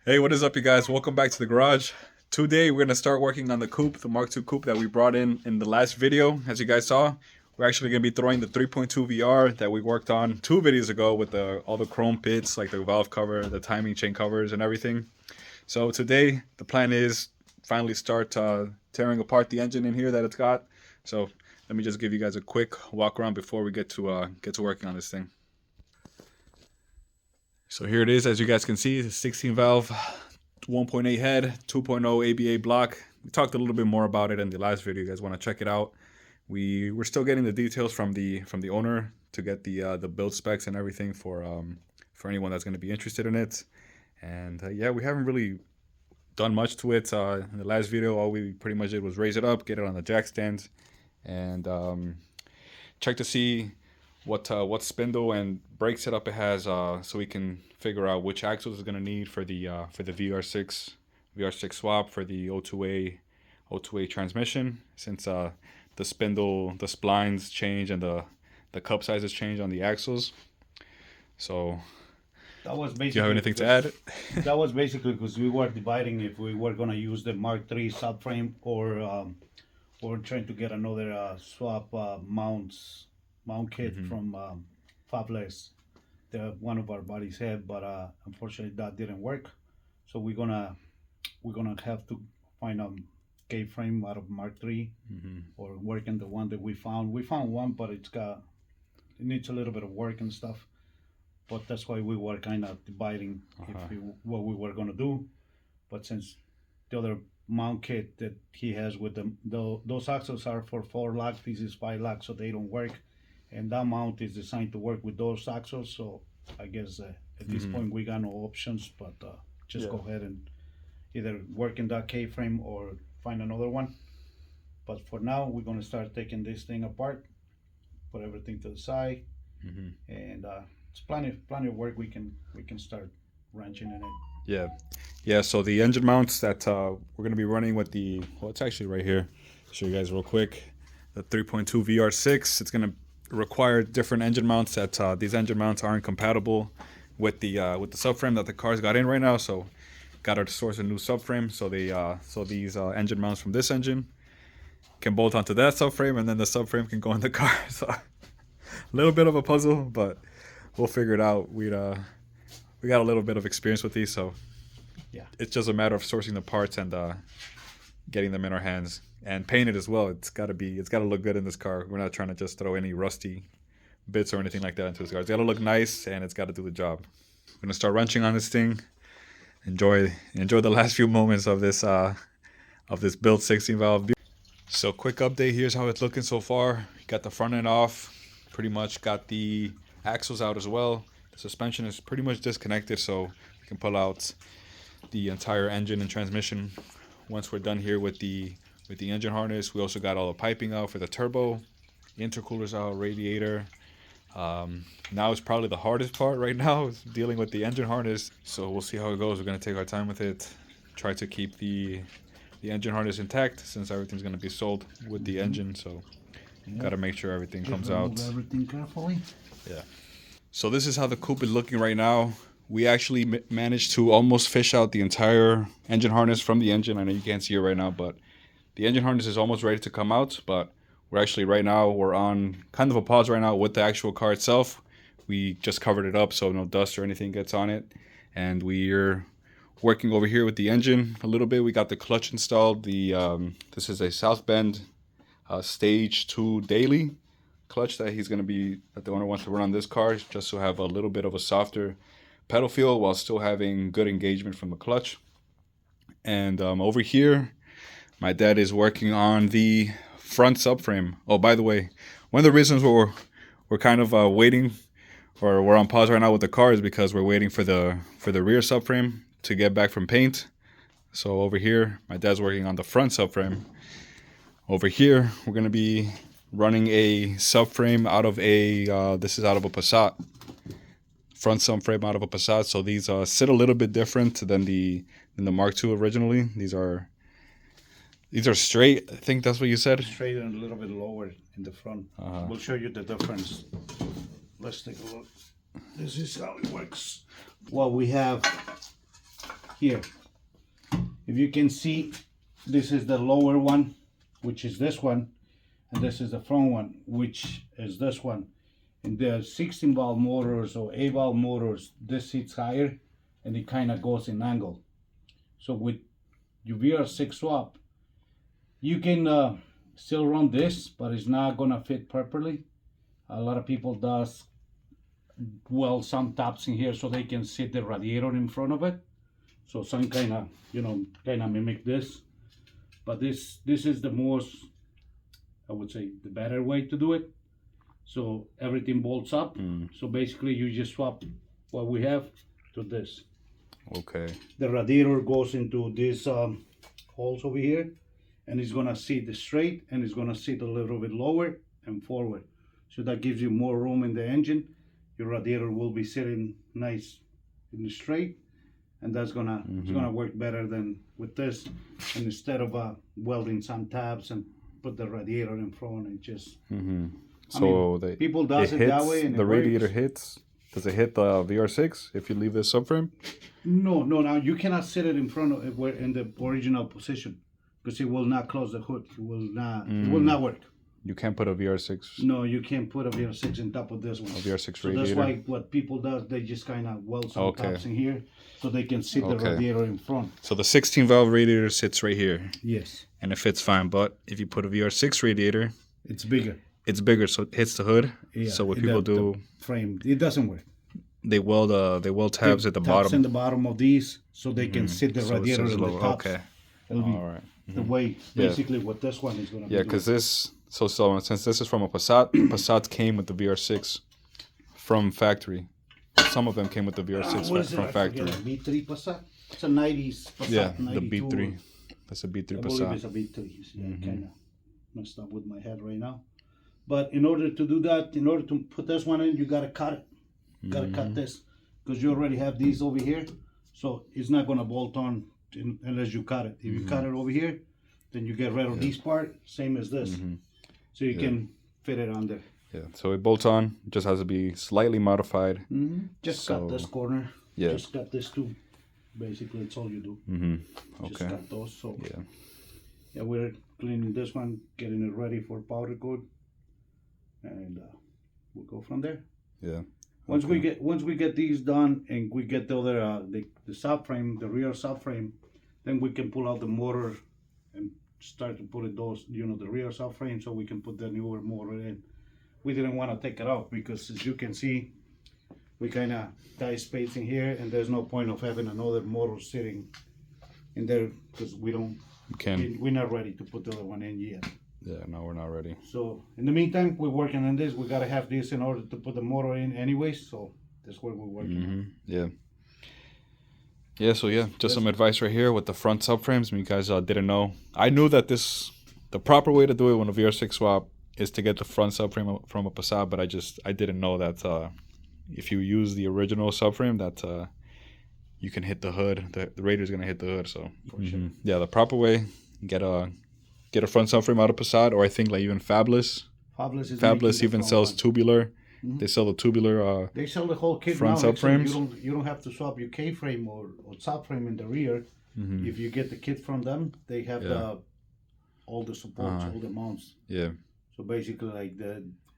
Hey, what is up, you guys? Welcome back to the garage. Today, we're going to start working on the coupe, the Mark II coupe that we brought in the last video. As you guys saw, we're actually going to be throwing the 3.2 VR that we worked on 2 videos ago with all the chrome pits, like the valve cover, the timing chain covers, and everything. So today, the plan is finally start tearing apart the engine in here that it's got. So let me just give you guys a quick walk around before we get to working on this thing. So here it is, as you guys can see, the 16 valve, 1.8 head, 2.0 ABA block. We talked a little bit more about it in the last video. You guys want to check it out. We're still getting the details from the owner to get the build specs and everything for anyone that's going to be interested in it. And yeah, we haven't really done much to it. In the last video, all we pretty much did was raise it up, get it on the jack stand, and check to see what spindle and brake setup it has, so we can figure out which axles it's gonna need for the VR6 swap for the O2A transmission, since the spindle, the splines change and the cup sizes change on the axles. So that was basically, do you have anything to add? That was basically because we were dividing if we were gonna use the Mark III subframe or trying to get another swap mount kit from Fabless, one of our buddies had, but unfortunately that didn't work. So we're gonna have to find a K-frame out of Mark III, or work in the one that we found. We found one, but it needs a little bit of work and stuff. But that's why we were kind of dividing what we were gonna do. But since the other mount kit that he has with them, those axles are for 4 lugs, this is 5 lugs, so they don't work. And that mount is designed to work with those axles, so I guess at this point we got no options, but just go ahead and either work in that K-frame or find another one. But for now, we're gonna start taking this thing apart, put everything to the side, and it's plenty of work. We can start wrenching in it. Yeah. So the engine mounts that we're gonna be running with it's actually right here. Show you guys real quick. The 3.2 VR6. It's gonna require different engine mounts. That these engine mounts aren't compatible with the subframe that the car's got in right now. So got to source a new subframe. So these engine mounts from this engine can bolt onto that subframe, and then the subframe can go in the car. So a little bit of a puzzle, but we'll figure it out. We got a little bit of experience with these, so yeah, it's just a matter of sourcing the parts and getting them in our hands and painted as well. It's got to look good in this car. We're not trying to just throw any rusty bits or anything like that into this car. It's got to look nice, and it's got to do the job. I'm gonna start wrenching on this thing. Enjoy the last few moments of this built 16 valve. So quick update. Here's how it's looking so far. Got the front end off. Pretty much got the axles out as well. The suspension is pretty much disconnected, so we can pull out the entire engine and transmission once we're done here with the engine harness. We also got all the piping out for the turbo, the intercoolers out, radiator. Now it's probably the hardest part right now, is dealing with the engine harness. So we'll see how it goes. We're gonna take our time with it. Try to keep the engine harness intact, since everything's gonna be sold with the engine. So gotta make sure everything comes out. Everything carefully. Yeah. So this is how the coupe is looking right now. We actually managed to almost fish out the entire engine harness from the engine. I know you can't see it right now, but the engine harness is almost ready to come out. But we're actually we're on kind of a pause right now with the actual car itself. We just covered it up so no dust or anything gets on it. And we're working over here with the engine a little bit. We got the clutch installed. This is a South Bend Stage 2 daily clutch that the owner wants to run on this car, just to have a little bit of a softer pedal feel while still having good engagement from the clutch. And over here, my dad is working on the front subframe. Oh, by the way, one of the reasons we're kind of waiting, or we're on pause right now with the car, is because we're waiting for the rear subframe to get back from paint. So over here, my dad's working on the front subframe. Over here, we're gonna be running a subframe out of this is out of a Passat. Front subframe out of a Passat. So these sit a little bit different than the Mark II originally. These are straight. I think that's what you said. Straight and a little bit lower in the front. We'll show you the difference. Let's take a look. This is how it works. What we have here. If you can see, this is the lower one, which is this one, and this is the front one, which is this one. In the 16 valve motors or 8 valve motors, this sits higher and it kind of goes in angle. So with your VR6 swap, you can still run this, but it's not gonna fit properly. A lot of people does well some taps in here so they can sit the radiator in front of it. So some kind of, kind of mimic this. But this is the most, I would say, the better way to do it. So everything bolts up. So basically you just swap what we have to this. Okay. The radiator goes into these holes over here, and it's gonna sit straight, and it's gonna sit a little bit lower and forward. So that gives you more room in the engine. Your radiator will be sitting nice and straight, and that's gonna it's gonna work better than with this. And instead of welding some tabs and put the radiator in front and just. So people does it that way, and the radiator works. hits. Does it hit the VR6 if you leave the subframe? No. Now you cannot sit it in front of it in the original position, because it will not close the hood. It will not. It will not work. You can't put a VR6. No, you can't put a VR6 on top of this one. A VR6 so radiator. That's why what people does, they just kind of weld some tops in here, so they can sit the radiator in front. So the 16 valve radiator sits right here. Yes. And it fits fine. But if you put a VR6 radiator, it's bigger. It's bigger, so it hits the hood. Yeah, so what people do, the frame, it doesn't work. They weld tabs at the bottom. Tabs in the bottom of these, so they can sit the radiator in the top. Okay. It'll be all right. The way basically what this one is gonna be. Yeah, because this since this is from a Passat, Passats came with the VR6 from factory. Some of them came with the VR6 from factory. B3 Passat. It's a 90s Passat. Yeah, 92. the B3. That's a B3 I Passat. believe it's a B3. Yeah, kind of messed up with my head right now. But in order to do that, in order to put this one in, you gotta cut it. You gotta cut this, because you already have these over here, so it's not gonna bolt on unless you cut it. If you cut it over here, then you get rid of this part, same as this, so you can fit it on there. Yeah, so it bolts on. Just has to be slightly modified. Just cut this corner. Yeah. Just cut this too. Basically, that's all you do. Okay. Just cut those. So yeah, we're cleaning this one, getting it ready for powder coat, and we'll go from there. Yeah. Once we get these done, and we get the other the subframe, the rear subframe, then we can pull out the motor and start to put it the rear subframe, so we can put the newer motor in. We didn't want to take it out because, as you can see, we kind of tie space in here, and there's no point of having another motor sitting in there, because we're not ready to put the other one in yet. Yeah, no, we're not ready. So in the meantime, we're working on this. We gotta have this in order to put the motor in anyways, so that's what we're working on. Yeah, so just some advice right here with the front subframes. You guys didn't know. I knew that the proper way to do it when a VR6 swap is to get the front subframe from a Passat, but I didn't know that if you use the original subframe, that you can hit the hood. The radiator's gonna hit the hood. So yeah, the proper way, get a front subframe out of Passat, or I think like even Fabulous even sells tubular. They sell the tubular. They sell the whole kit front now. subframes. You don't have to swap your K-frame or subframe in the rear. If you get the kit from them, they have all the supports, all the mounts. Yeah. So basically, like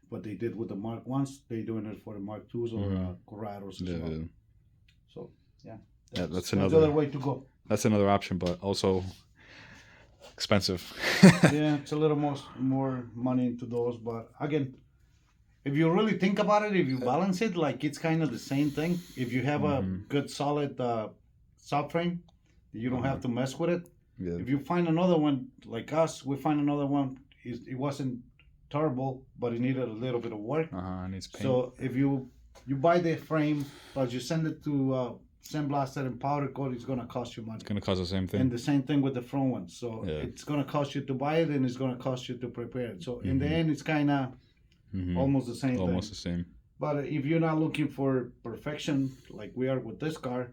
what they did with the Mark 1s, they're doing it for the Mark 2s or Corrados as well. So that's another way to go. That's another option, but also expensive. Yeah, it's a little more money into those, but again, if you really think about it, if you balance it, like it's kind of the same thing. If you have a good solid subframe, you don't have to mess with it. Yeah. If you find another one like us, we find another one. It wasn't terrible, but it needed a little bit of work. It needs paint. So if you buy the frame, but you send it to sandblasted and powder coat, it's gonna cost you money. It's gonna cost the same thing. And the same thing with the front one. So it's gonna cost you to buy it, and it's gonna cost you to prepare it. So in the end, it's kind of almost the same thing. Almost the same. But if you're not looking for perfection, like we are with this car,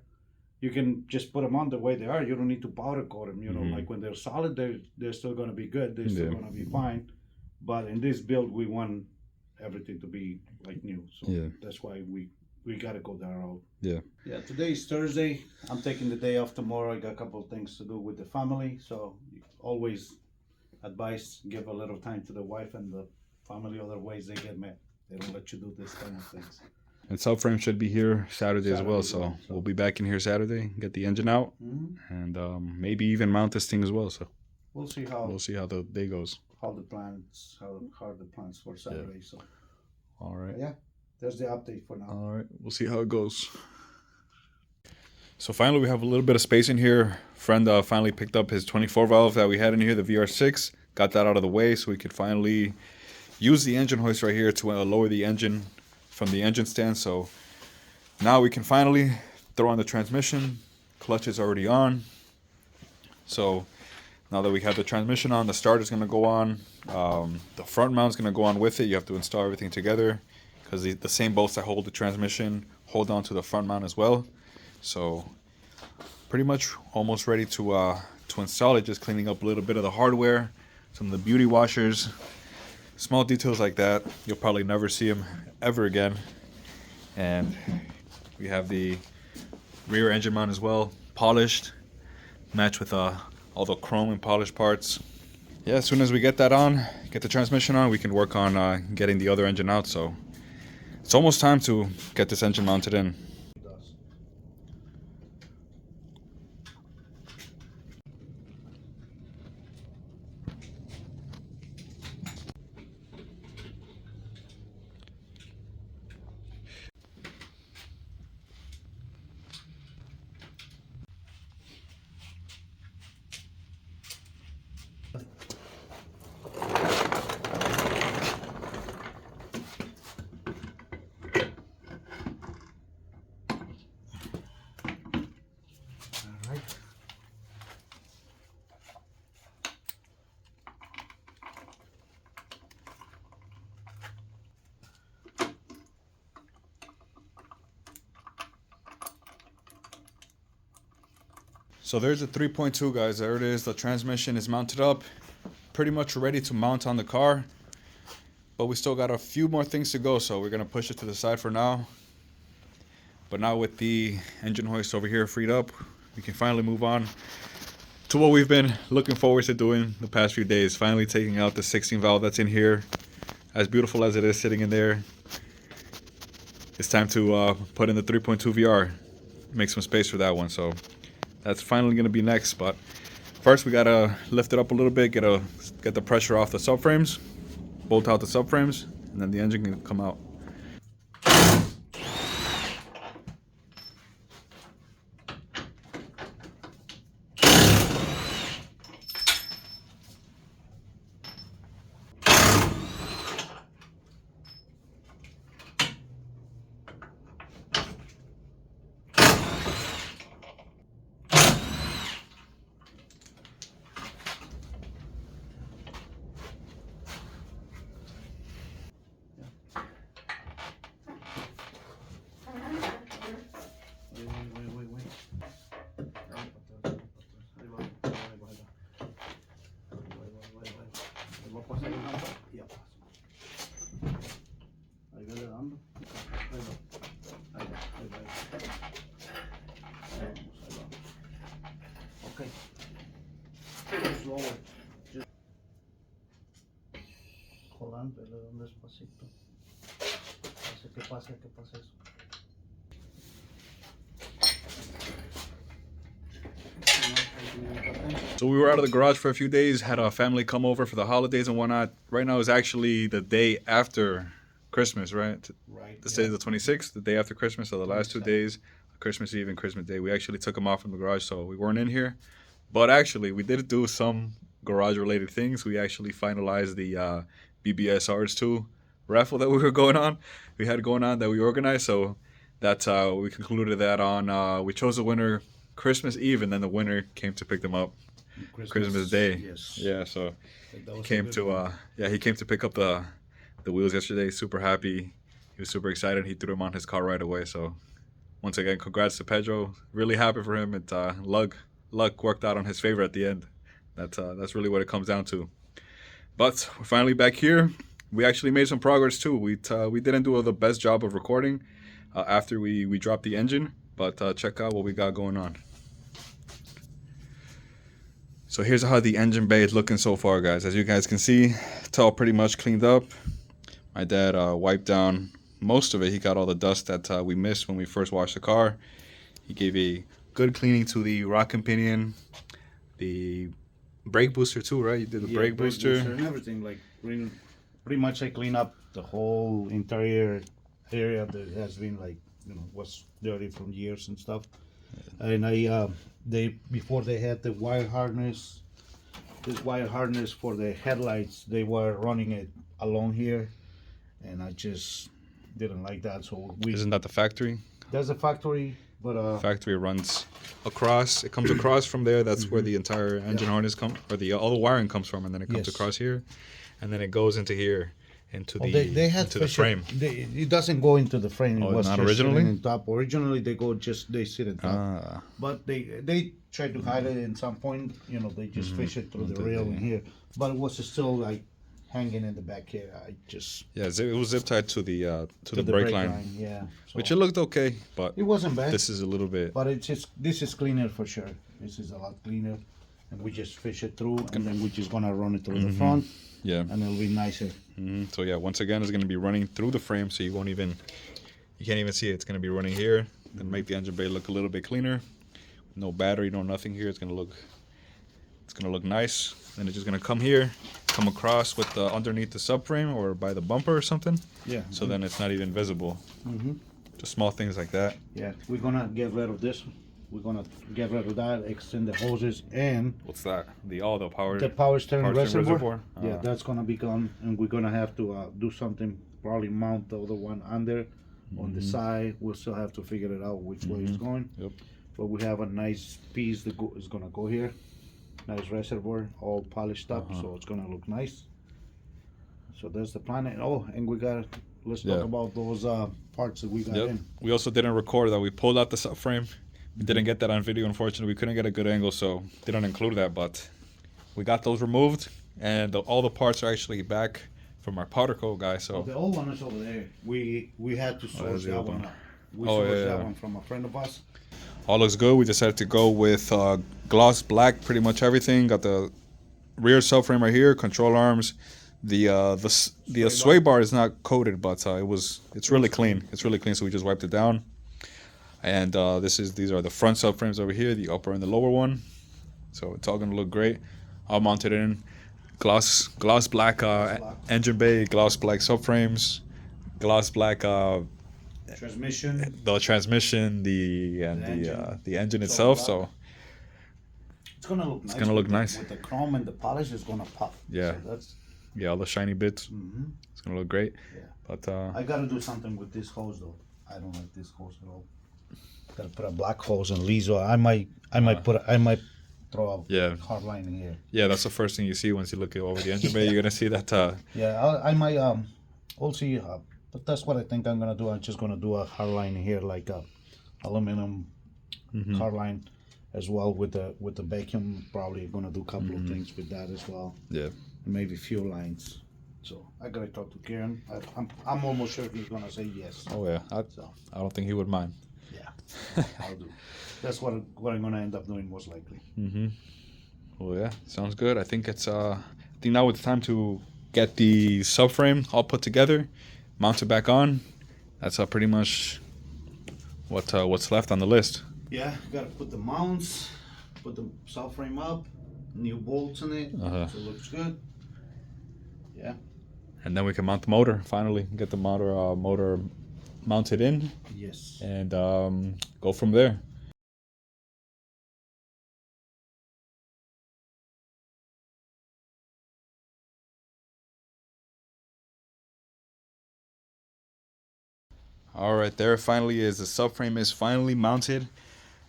you can just put them on the way they are. You don't need to powder coat them. You know, like when they're solid, they're still gonna be good. They're still gonna be fine. But in this build, we want everything to be like new. So that's why we we gotta go that road. Yeah. Yeah, today is Thursday. I'm taking the day off tomorrow. I got a couple of things to do with the family, so always advise give a little time to the wife and the family. Otherwise, they get mad. They don't let you do this kind of things. And Subframe should be here Saturday as well, Saturday as so well, so. we'll be back in here Saturday, get the engine out, and maybe even mount this thing as well. So We'll see how the day goes. how the plans how the plans for Saturday. So All right. yeah, there's the update for now. All right. We'll see how it goes. So finally, we have a little bit of space in here. Friend finally picked up his 24 valve that we had in here, the VR6. Got that out of the way so we could finally use the engine hoist right here to lower the engine from the engine stand. So now we can finally throw on the transmission. Clutch is already on. So now that we have the transmission on, the starter is going to go on. The front mount is going to go on with it. You have to install everything together because the same bolts that hold the transmission hold on to the front mount as well. So pretty much almost ready to install it. Just cleaning up a little bit of the hardware, some of the beauty washers, small details like that. You'll probably never see them ever again. And we have the rear engine mount as well, polished, matched with all the chrome and polished parts. Yeah, as soon as we get that on, get the transmission on, we can work on getting the other engine out. So it's almost time to get this engine mounted in. So there's a 3.2, guys. There it is. The transmission is mounted up, pretty much ready to mount on the car. But we still got a few more things to go, so we're gonna push it to the side for now. But now with the engine hoist over here freed up, we can finally move on to what we've been looking forward to doing the past few days. Finally taking out the 16 valve that's in here. As beautiful as it is sitting in there, it's time to put in the 3.2 VR. Make some space for that one. So that's finally going to be next, but first we got to lift it up a little bit, get the pressure off the subframes, bolt out the subframes, and then the engine can come out. Okay. Slower. Just hold on, pero despacito. Que pase eso. So we were out of the garage for a few days, had our family come over for the holidays and whatnot. Right now is actually the day after Christmas, right? Right. This day is the 26th, the day after Christmas, so the last 2 days, Christmas Eve and Christmas Day. We actually took them off from the garage, so we weren't in here. But actually, we did do some garage-related things. We actually finalized the BBS RS2 raffle that we were going on. We had going on that we organized, so that's we concluded that on. We chose the winner Christmas Eve, and then the winner came to pick them up Christmas Day. Yes. Yeah, so He came to pick up the wheels yesterday. Super happy. He was super excited. He threw them on his car right away. So once again, congrats to Pedro. Really happy for him. It luck worked out on his favor at the end. That's really what it comes down to. But we're finally back here. We actually made some progress too. We didn't do the best job of recording. after we drop the engine. But check out what we got going on. So here's how the engine bay is looking so far, guys. As you guys can see, it's all pretty much cleaned up. My dad wiped down most of it. He got all the dust that we missed when we first washed the car. He gave a good cleaning to the rocker pinion, the brake booster too, right? You did the brake booster and everything. Like pretty much I clean up the whole interior area that has been like, you know, was dirty from years and stuff. And I before they had the wire harness, this wire harness for the headlights, they were running it along here, and I just didn't like that. So Isn't that the factory? There's a factory, but Factory runs across. It comes across from there. That's where the entire engine harness comes, or all the wiring comes from, and then it comes across here, and then it goes into here, into the frame. It doesn't go into the frame. Oh, it was not just originally? sitting on top. Originally, they sit on top. But they tried to hide it at some point. You know, they just fish it through the rail in here. But it was still like hanging in the back here. It was zip tied to the brake line. Yeah, which it looked okay, but it wasn't bad. This is a little bit. But this is cleaner for sure. This is a lot cleaner, and we just fish it through, and then we're just gonna run it through the front. Yeah, and it'll be nicer. So yeah, once again, it's gonna be running through the frame, so you can't even see it. It's gonna be running here, then make the engine bay look a little bit cleaner. No battery, no nothing here. It's gonna look nice. Then it's just gonna come here, come across with the underneath the subframe or by the bumper or something. Yeah. So then it's not even visible. Just small things like that. Yeah, we're gonna get rid of this. We're gonna get rid of that, extend the hoses, and What's that? The power. power steering reservoir. Uh, Yeah, that's gonna be gone, and we're gonna have to do something. Probably mount the other one under, on the side. We'll still have to figure it out which way it's going. Yep. But we have a nice piece that is gonna go here. Nice reservoir, all polished up, so it's gonna look nice. So there's the plan. And let's talk about those parts that we got in. We also didn't record that. We pulled out the subframe. We didn't get that on video, unfortunately. We couldn't get a good angle, so didn't include that. But we got those removed, and all the parts are actually back from our powder coat guy. So the old one is over there. We had to source that one up. We sourced that one from a friend of ours. All looks good. We decided to go with gloss black, pretty much everything. Got the rear subframe right here, control arms. The sway bar is not coated, but it's really clean. It's really clean, so we just wiped it down. And these are the front subframes over here, the upper and the lower one. So it's all gonna look great. I'll mount it in gloss black engine bay, gloss black subframes, gloss black transmission, the engine itself. So it's gonna look nice. It's gonna look nice with the chrome and the polish. Is gonna pop. Yeah, so all the shiny bits. It's gonna look great. Yeah, but I gotta do something with this hose though. I don't like this hose at all. Gotta put a black hose and Lizo. I might throw a hard line in here. Yeah, that's the first thing you see once you look over the engine bay. You're gonna see that. Yeah, I might we'll see. But that's what I think I'm gonna do. I'm just gonna do a hard line in here, like a aluminum hard line, as well with the vacuum. Probably gonna do a couple of things with that as well. Yeah, and maybe fuel lines. So I gotta talk to Kieran. I'm almost sure he's gonna say yes. Oh yeah, I don't think he would mind. Yeah, I'll do. That's what I'm gonna end up doing most likely. Well, yeah, sounds good. I think now it's time to get the subframe all put together, mount it back on. That's pretty much what's left on the list. Yeah, gotta put the mounts, put the subframe up, new bolts in it, so it looks good. Yeah. And then we can mount the motor. Finally, get the motor mounted in. Yes. And go from there. All right, there finally is. The subframe is finally mounted.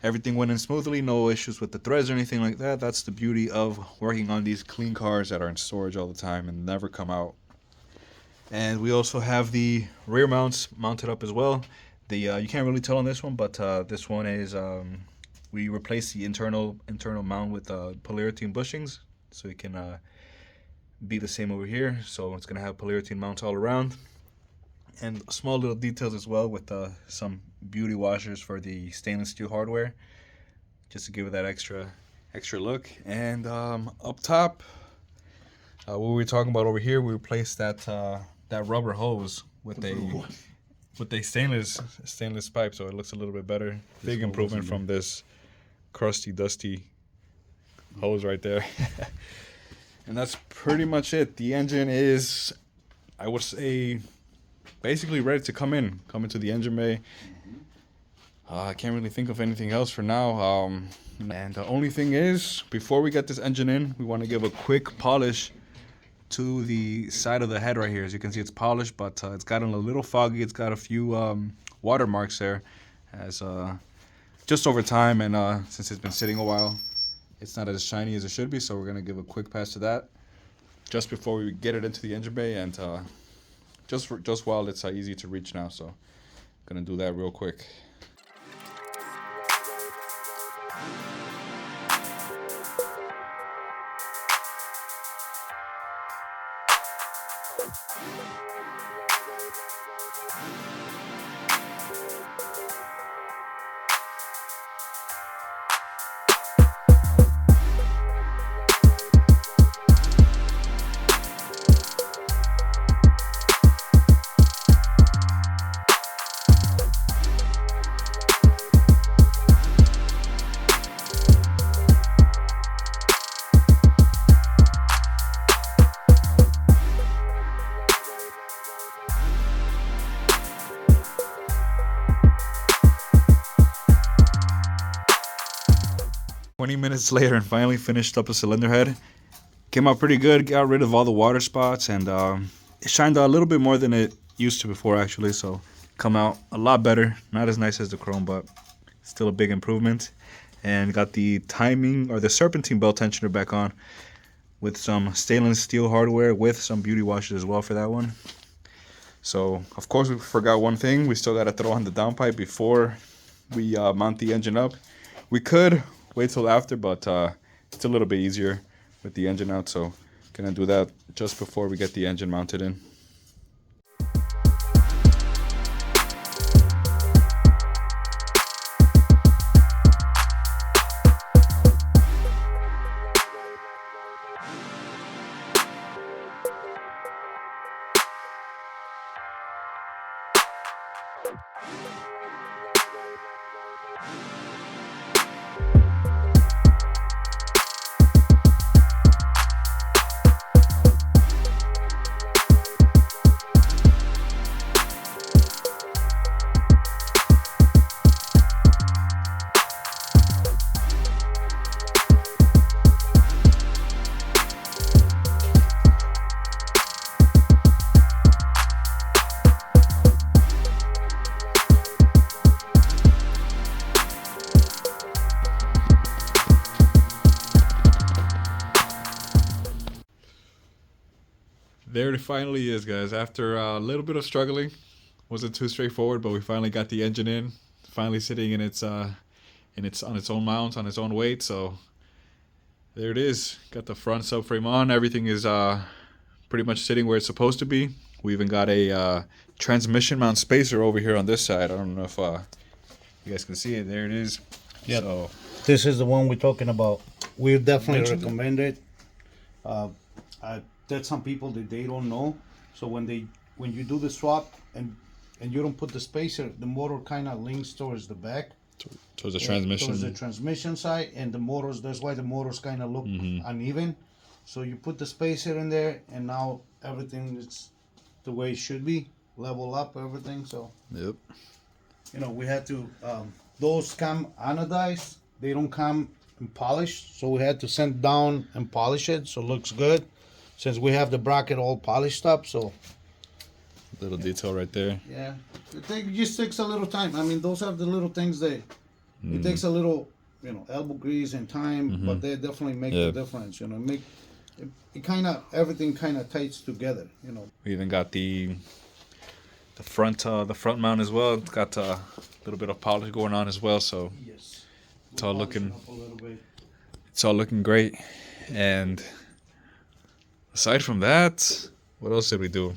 Everything went in smoothly, no issues with the threads or anything like that. That's the beauty of working on these clean cars that are in storage all the time and never come out. And we also have the rear mounts mounted up as well. You can't really tell on this one, but this one is we replaced the internal mount with polyurethane bushings, so it can be the same over here. So it's gonna have polyurethane mounts all around. and small little details as well with some beauty washers for the stainless steel hardware, just to give it that extra look. And up top, what we were talking about over here, we replaced that rubber hose with a stainless pipe, so it looks a little bit better. Big improvement from this crusty, dusty hose right there. And that's pretty much it. The engine is, I would say, basically ready to come into the engine bay. I can't really think of anything else for now. And the only thing is, before we get this engine in, we want to give a quick polish to the side of the head right here. As you can see, it's polished, but it's gotten a little foggy. It's got a few watermarks there, as just over time, and since it's been sitting a while, it's not as shiny as it should be. So we're gonna give a quick pass to that just before we get it into the engine bay, and just while it's easy to reach now. So gonna do that real quick. 20 minutes later, and finally finished up the cylinder head. Came out pretty good, got rid of all the water spots, and it shined a little bit more than it used to before actually, so come out a lot better. Not as nice as the chrome, but still a big improvement. And got the timing, or the serpentine belt tensioner back on with some stainless steel hardware with some beauty washes as well for that one. So of course we forgot one thing. We still got to throw on the downpipe before we mount the engine up. We could wait till after, but it's a little bit easier with the engine out, so gonna do that just before we get the engine mounted in. There it finally is, guys. After a little bit of struggling, wasn't too straightforward, but we finally got the engine in, finally sitting in its on its own mount, on its own weight. So there it is. Got the front subframe on. Everything is pretty much sitting where it's supposed to be. We even got a transmission mount spacer over here on this side. I don't know if you guys can see it. There it is. Yeah. So This is the one we're talking about. We definitely recommend it. There's some people that they don't know. So when you do the swap and you don't put the spacer, the motor kind of leans towards the back. towards the transmission. Towards the transmission side, and the motors. That's why the motors kind of look uneven. So you put the spacer in there, and now everything is the way it should be, level up everything. So Yep. we had to. Those come anodized. They don't come polished, so we had to send down and polish it so it looks good. Since we have the bracket all polished up, so Little detail right there. yeah, it just takes a little time. I mean, those are the little things that it takes a little, elbow grease and time, but they definitely make the difference. It kind of everything kind of tights together. We even got the front mount as well. It's got a little bit of polish going on as well, so Yes, it's all looking great. And aside from that, what else did we do?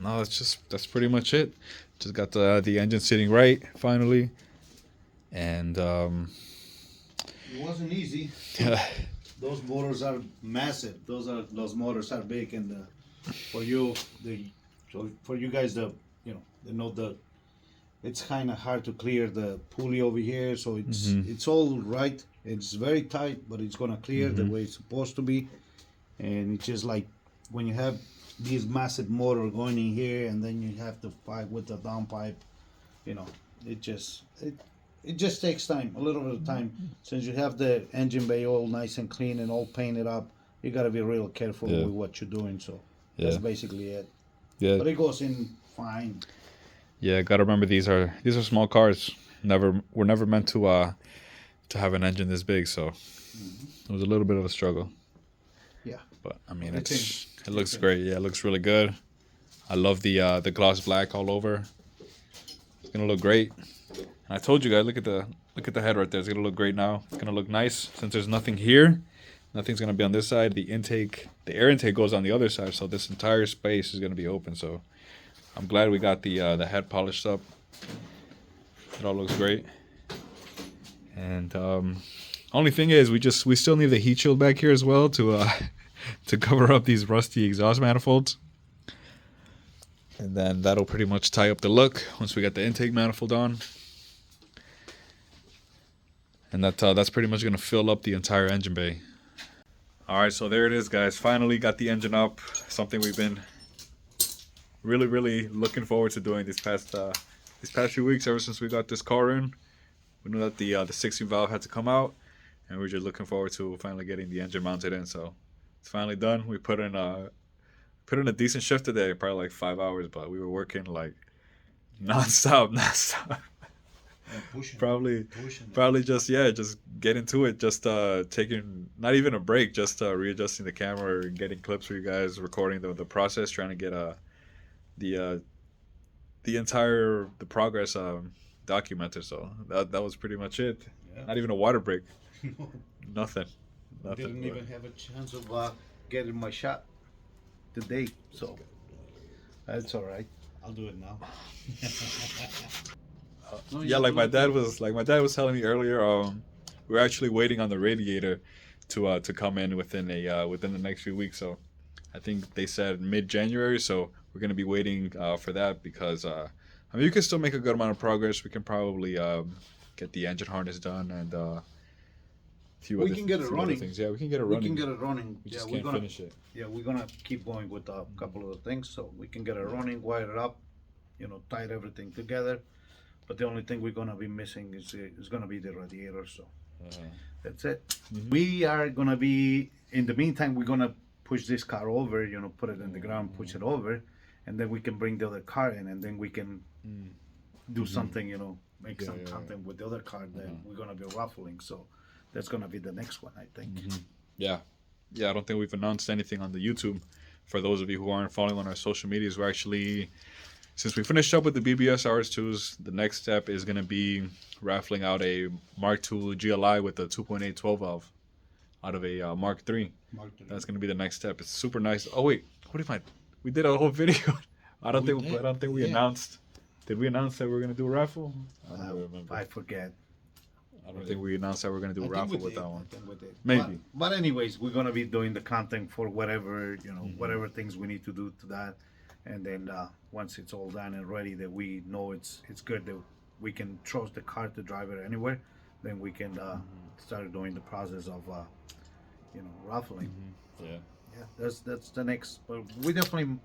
no, that's pretty much it. Just got the engine sitting right finally, and It wasn't easy. Those motors are massive. Those motors are big, and for you, for you guys, it's kind of hard to clear the pulley over here. So it's all right. It's very tight, but it's gonna clear the way it's supposed to be. And it's just like when you have these massive motor going in here, and then you have to fight with the downpipe. It just takes time, a little bit of time. Since you have the engine bay all nice and clean and all painted up, you gotta be real careful with what you're doing. So that's basically it. Yeah. But it goes in fine. Yeah, gotta remember these are small cars. We're never meant to have an engine this big, so it was a little bit of a struggle. Yeah. But I mean, it looks great. Yeah, it looks really good. I love the gloss black all over. It's gonna look great. And I told you guys, look at the head right there. It's gonna look great now. It's gonna look nice since there's nothing here. Nothing's gonna be on this side. The air intake goes on the other side, so this entire space is gonna be open. So I'm glad we got the head polished up. It all looks great. And only thing is, we still need the heat shield back here as well to to cover up these rusty exhaust manifolds. And then that'll pretty much tie up the look once we get the intake manifold on. And that's pretty much gonna fill up the entire engine bay. All right, so there it is, guys. Finally got the engine up. Something we've been really looking forward to doing these past few weeks. Ever since we got this car in, we knew that the 16 valve had to come out, and we are just looking forward to finally getting the engine mounted in. So it's finally done. We put in a decent shift today, probably like 5 hours, but we were working like nonstop. Probably just get into it, just taking not even a break, just readjusting the camera and getting clips for you guys, recording the process, trying to get the progress documented. So that was pretty much it. Yeah. Not even a water break. Nothing. Didn't even have a chance of getting my shot today, so that's all right. I'll do it now. Yeah, like my dad was telling me earlier, we're actually waiting on the radiator to come in within the next few weeks. So I think they said mid-January. So we're gonna be waiting for that because I mean, you can still make a good amount of progress. We can probably get the engine harness done and we can get it running. Yeah, we can get it running. We just can't finish it. Yeah, we're gonna keep going with a couple of the things, so we can get it running, wire it up, tie everything together. But the only thing we're gonna be missing is gonna be the radiator. So that's it. Mm-hmm. We are gonna be, in the meantime, we're gonna push this car over. Put it in the ground, push it over, and then we can bring the other car in, and then we can do something. Make some content with the other car that we're gonna be raffling. So that's gonna be the next one, I think. Mm-hmm. Yeah. I don't think we've announced anything on the YouTube. For those of you who aren't following on our social medias, we're actually, since we finished up with the BBS RS2s, the next step is going to be raffling out a Mark II GLI with a 2.8 12 valve out of a Mark III. That's going to be the next step. It's super nice. Oh wait, we did a whole video. I don't think we announced. Did we announce that we're going to do a raffle? I don't remember. I forget. I don't think we announced that we're going to do a raffle with that one. Maybe. But anyways, we're going to be doing the content for whatever, whatever things we need to do to that. And then once it's all done and ready, that we know it's good, that we can trust the car to drive it anywhere, then we can start doing the process of, raffling. Mm-hmm. Yeah. Yeah, that's the next. But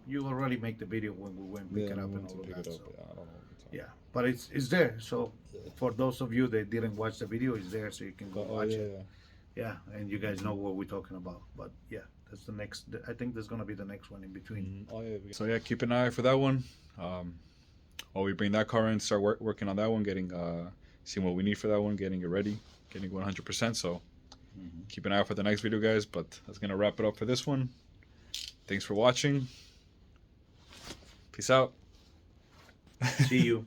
you already make the video when we went pick it up and all of that. So. Yeah, but it's there. So for those of you that didn't watch the video, it's there, so you can go watch it. Yeah, and you guys know what we're talking about. But yeah, that's the next. I think there's gonna be the next one in between. So yeah, keep an eye out for that one. While we bring that car in, start working on that one, getting seeing what we need for that one, getting it ready, getting 100%. So keep an eye out for the next video, guys. But that's gonna wrap it up for this one. Thanks for watching. Peace out. See you.